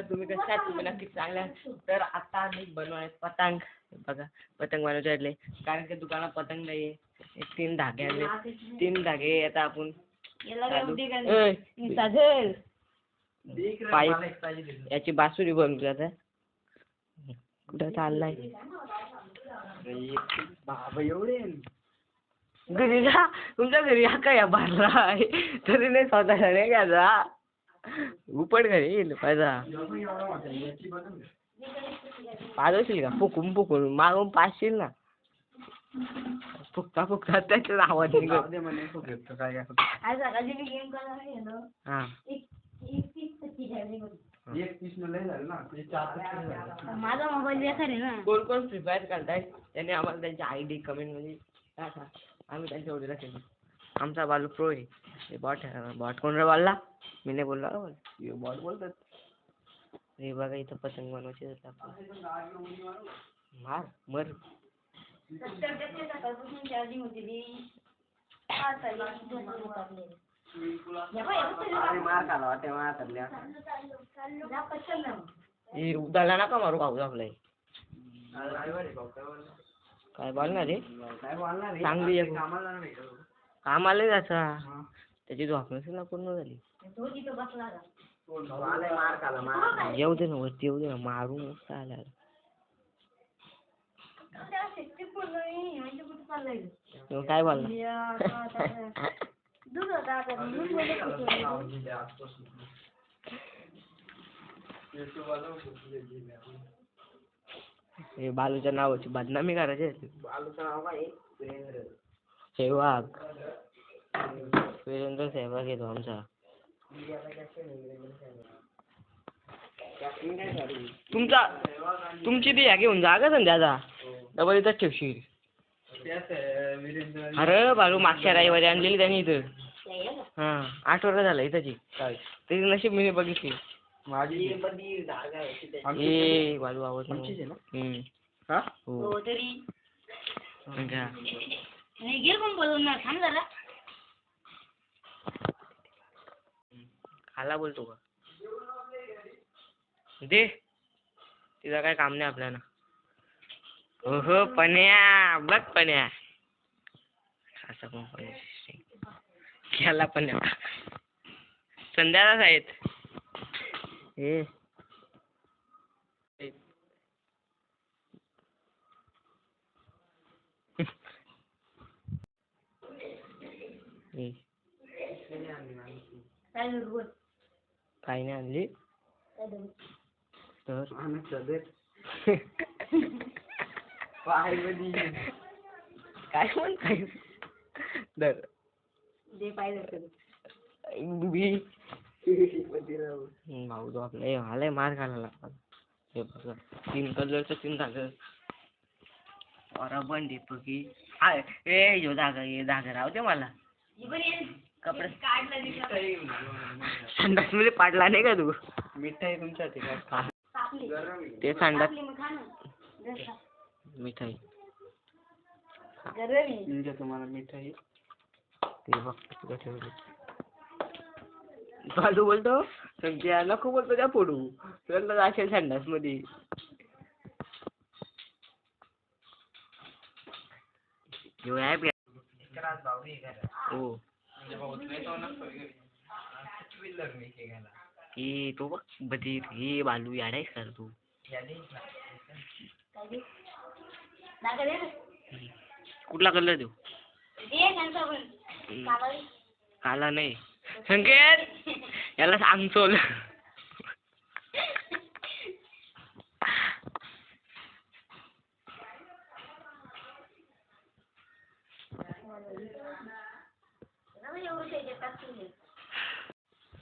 तर तुम्ही कशा आहात? तुम्ही नक्कीच चांगल्या आहात. तर आता आम्ही बनवणार पतंग. बघा पतंग बनवायचे आहेत कारण की दुकानात पतंग नाहीये. 3 धागे आणले. 3 धागे आता आपण पाईप याची बासुरी बनवली आता. कुठं चाललाय बाबा एवढे घरी जा. तुमच्या घरी हा काय भरला आहे तरी नाही स्वतःला नाही घ्यायचा. उपट घरी येईल पाहिजे पाजवशील का फुकून फुकून मागून पाचशील ना. फुकता फुकता त्याच्यात आवाज निघत. हा माझा मोबाईल बेकार आहे ना. कोण कोण फ्री फायर करताय त्यांनी आम्हाला त्यांची ID कमेंट मध्ये टाका. आम्ही त्यांच्या ओळीला केली. आमचा बालू प्रो आहे. बॉट कोण रे बोलला? मी नाही बोलला. बॉट बोलतात. हे बघा इथं पतंग बनवायचे मार मर. उदाला नका मारू भाऊ आपलाय. काय बोलणार रे? चांगली कामाला जायचा. त्याची झोप नसेल ना पूर्ण झाली. येऊ दे ना वरती येऊ दे ना मारू मस्त आला. काय बोलला? हे बालूच्या नावाची बदनामी करायची. बालूचं नाव काय? सेहवाग. वीरेंद्र सेहवाग येतो आमचा. तुमची ती घेऊन जा का संध्याचा डबल इथंच ठेवशील. अरे बालू मागच्या रविवारी आणलेली त्यांनी इथं. हा 8 वर्ष झालं इथंची. त्याची नशीब मी बघितली. ए बालू आवाज खाला बोलतो का दे. तिला काय काम नाही आपल्याला. हो पण्या बघ पण्या असं केला पण्या संध्याकाळच आहेत. हे काही नाही आणली तर काय म्हणताय दर भाऊ तो आपला आलाय मार खायला. हे बघा 3 कलरचं 3 धागे बन दीपकी. ए यो धागा ये धागा राहू दे मला. कपडे संडास मध्ये पाडला नाही का तू? मिठाई तुमच्यासाठी ते संडास मिठाई तुम्हाला मिठाई ते बघ ठेवली. बालू बोलतो त्या नको बोलतो त्या फोडू तुला जाशील संडास मध्ये. हो ही तो बघ बधीर ही बालू याडायस का तू? कुठला कलर देऊ? काला नाही संकेत याला सांगतो.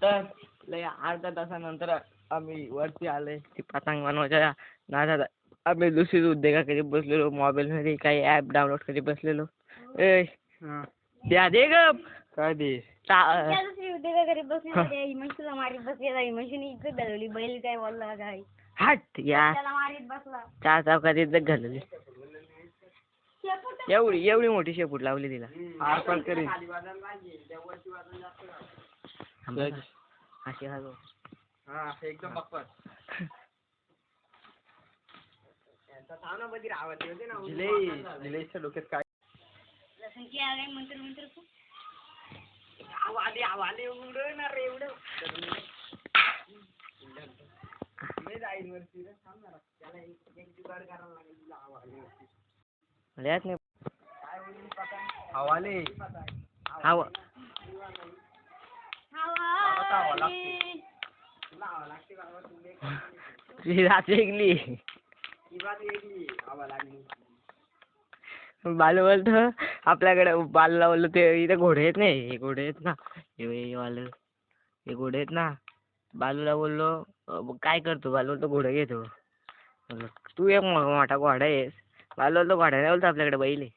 तर लय अर्ध्या तासानंतर आम्ही वरती आले. ती पतंग बनवायच्या नादात आम्ही दुसरीच उद्योगाकडे बसलेलो. मोबाईल मध्ये काही ऍप डाउनलोड करीत बसलेलो. ए द्या दे ग काय दे उद्योगाकडे बसले म्हशीला मारीत बसलेला. म्हशीने इज्जत घालवली. बैल काय बोलला काय हट या मारीत बसला. 4 चौकात इज्जत घालवली. एवढी मोठी शेपूट लावली तिला. अशी एकदम निलेशच्या डोक्यात काय संख्या काय मंत्र आवाले उडणार रे एवढं हवाले हवा बालू बोलतो आपल्याकडे बालूला बोललो ते इथे घोडे आहेत नाही हे घोडे आहेत ना हे वाले हे घोडे आहेत ना बालूला बोललो काय करतो बालू बोलतो घोडे घेतो बोललो, तू एक मोठा घोडा आहेस बालू बोलतो घोडा नाही बोलतो आपल्याकडे बैल आहे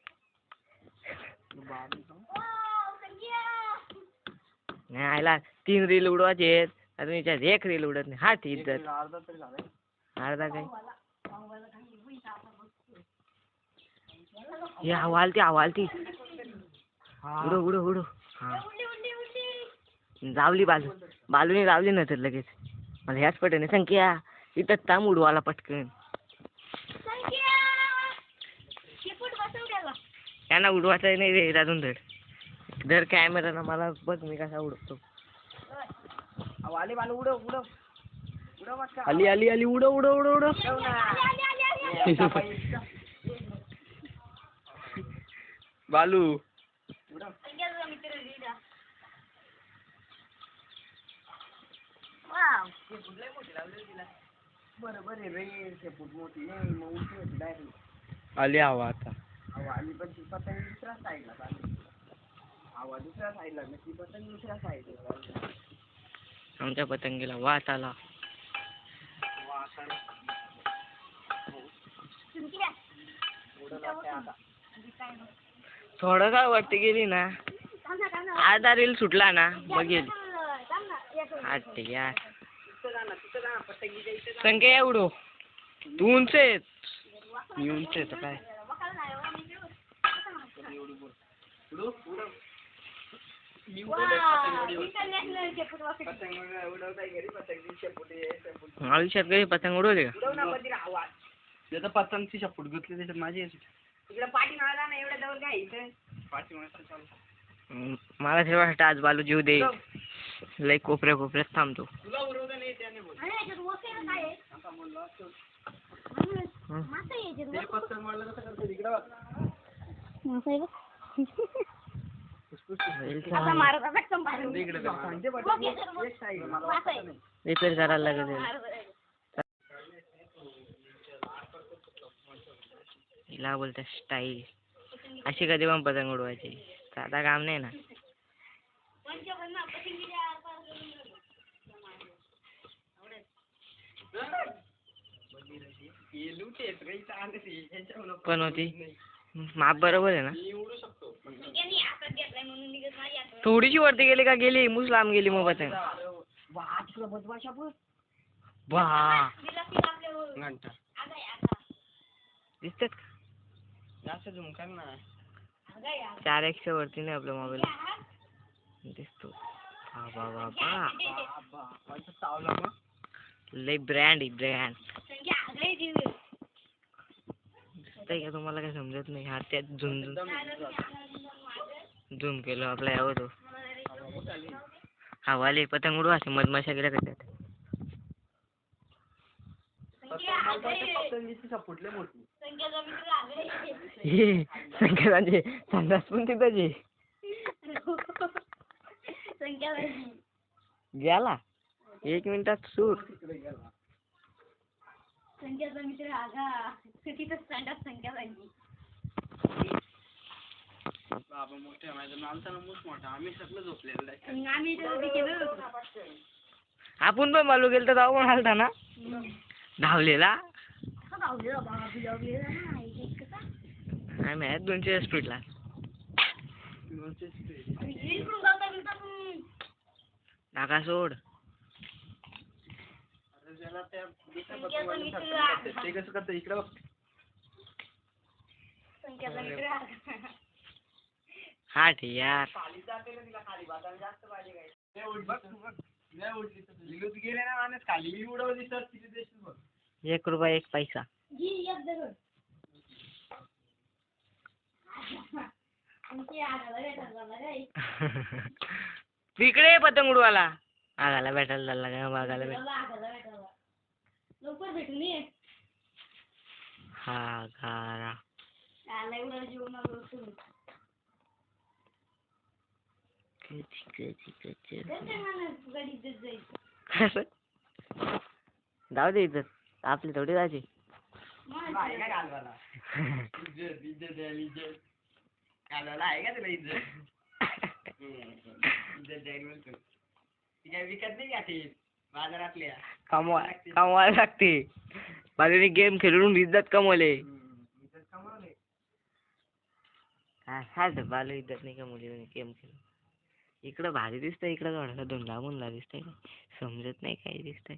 नाही आयला 3 रील उडवायचे आहेत अजून याच्यात 1 रील उडत नाही हा ठीक अर्धा काय हे हवालती उडो उडो उडो हा जावली बालूने लावली ना तर लगेच मला ह्याच पटेने संख्या इथं ताम उडवाला पटकन यांना उडवायचं नाही रे अजून धर कॅमेरा ना मला बघ मी कसा उडवतो बालू उडव उडव आली उडव बालू बरोबर आहे रे शेपूट मोठी नाही मग उंची होती डायरेक्ट आली हवा आता आली पण ती पतंग दुसऱ्या साईडला हवा दुसऱ्या साईडला ती पतंग दुसऱ्या साईडला आमच्या पतंगीला वात आला थोडं काय वरती गेली ना अर्धा रील सुटला ना मग गेली ठीक आहे संख्या एवढो तू उंच आहे मी उंच आहे तर काय आयुष्यात काही पतंग उडवले का पतंगची शपूट घेतली त्याच्यात माझी मला ते वाटतं आज बालू जीव दे लय कोपऱ्यात थांबतो रिपेअर करायला लागेल हिला बोलते स्टाईल अशी कधी पण पतंग उडवायची साधा काम नाही ना पण होती माप बरोबर आहे ना थोडीशी वरती गेली का गेली मुस लांब गेली मग पतंग दिसतात जास्त झूम कर ना 4x वरती नाही आपला मोबाईल दिसतो लय ब्रँड दिसतंय का तुम्हाला काय समजत नाही हा त्यात झूम केलं आपला यावं तो हवाले पतंग उडवायचे मधमाशा गेल्या त्याच्यात संख्याचे संडास पण तिथं गेला 1 मिनिटात सूट संख्याचा मित्र तिथं संडास संख्याची बाबा मोठ्या माझं आमचा मूस मोठा आम्ही सगळं झोपलेलं आपण पण बालू गेलं तर जाऊ पण हालता ना धावलेला आम्ही 200 स्पीडला नाका सोड ते कसं करतं इकडे बघ हा ठीक यार ₹1 1 पैसा. तिकडे पतंग उडवाला आगाला भेटायला झाला का बघायला लवकर भेटून ये. हा गारा जाऊ दे इज्जत आपली थोडी जायची. कमवायला लागते. बाजूने गेम खेळून इज्जत कमवले. काय बालू इज्जत नाही कमवली गेम खेळून. इकडं भारी दिसतंय, इकडं थोडासा धुंदला मुंदला दिसतंय, समजत नाही काय दिसतंय.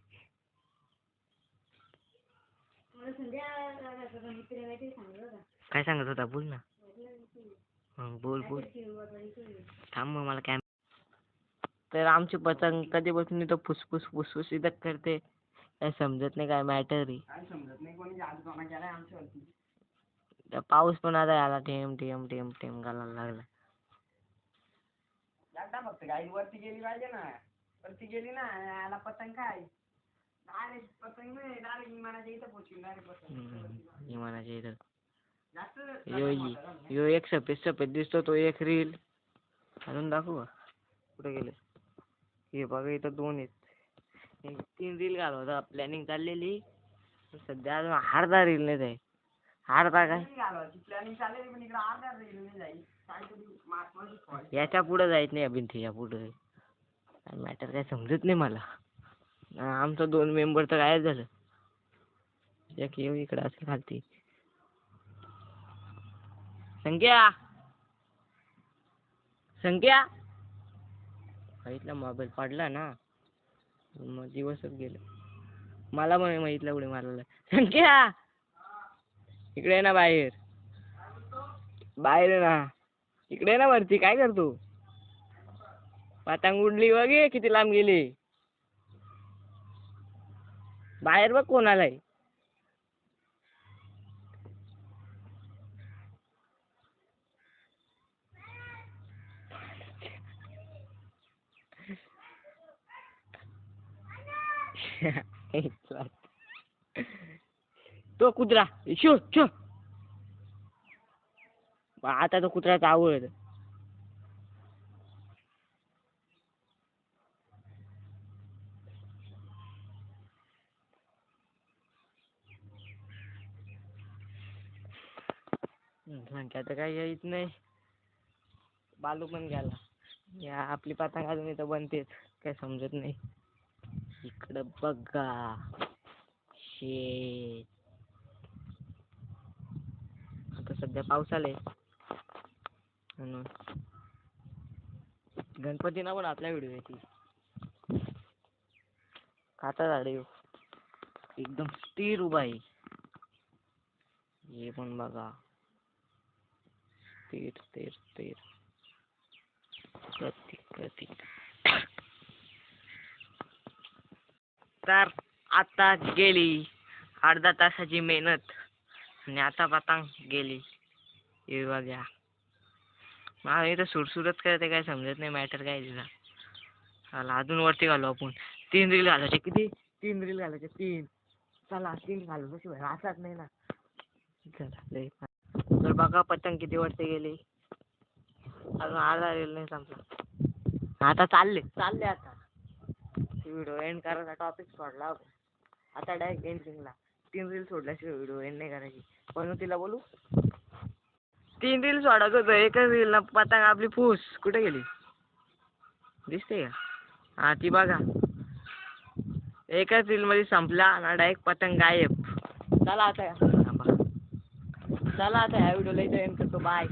काय सांगत होता बोल ना. बोल बोल थांब मग मला काय. तर आमची पतंग कधीपासून इथं फुसफुस फुसफुस इथं करते काय समजत नाही काय मॅटर आहे. पाऊस पण आता आला टेम टेम टेम टेम घालायला लागला. फक्त गाडी वरती गेली पाहिजे ना. वरती गेली ना आला पतंग काय डायरेक्ट पतंग नाही डायरेक्ट विमानाच्या इथं पोहोचली डायरेक्ट पतंग विमानाच्या इथं. यो एक सफेद दिसतो तो एक रील अजून दाखवू का कुठे गेले. हे बघा इथं 2 आहेत. 3 रील घालवता प्लॅनिंग चाललेली सध्या अजून अर्धा रील नाही जाईल. अर्धा काय याच्या पुढे जायच नाही अभिनतीच्या पुढे. काय मॅटर काय समजत नाही मला. आमचं 2 मेंबर तर गायब झालं. एक येऊ इकडे असं घालते संख्या माहितला मोबाईल पडला ना मग दिवसच गेले. मला पण माहितला उडी मारला. संख्या इकडे ना बाहेर ना इकडे ना वरती काय करतो. पतंग उडली बघे किती लांब गेली. बाहेर बघ कोण आलाय. तो कुत्रा शो शो आता तो कुत्र्याचा आवड. आता काही यायच नाही. बालू पण गेला. या आपली पतंग अजून इथं बनतेच काय समजत नाही. इकडं बघा शेत. आता सध्या पाऊस आलाय म्हणून गणपतीना पण आपल्या व्हिडिओ येते. खाता झाडे एकदम स्थिर उभा आहे. हे पण बघा स्थिर स्थिर स्थिर प्रतीक. तर आता गेली अर्धा तासाची मेहनत आणि आता पतंग गेली. हे बघा मला इथं सुरसुरच करते काय समजत नाही मॅटर काय तिला. चला अजून वरती घालू आपण. 3 रील घालायचे. किती 3 रील घालायचे 3. चला 3 घालू शिवाय राहतात नाही ना. तर बघा पतंग किती वरती गेली. अजून अर्धा रील नाही संपला. आता चालले आता व्हिडिओ एंड करायचा टॉपिक सोडला आपण. आता डायरेक्ट एंडिंगला 3 रील सोडल्याशिवाय व्हिडिओ एंड नाही करायची. पण तिला बोलू 3 रील सोडायचं होतं. एकच रील ना पतंग आपली फूस कुठे गेली दिसते का. हा ती बघा एकाच रील मध्ये संपला ना डायरेक्ट पतंग गायब. चला आता या व्हिडिओला इथं एंड करतो. बाय.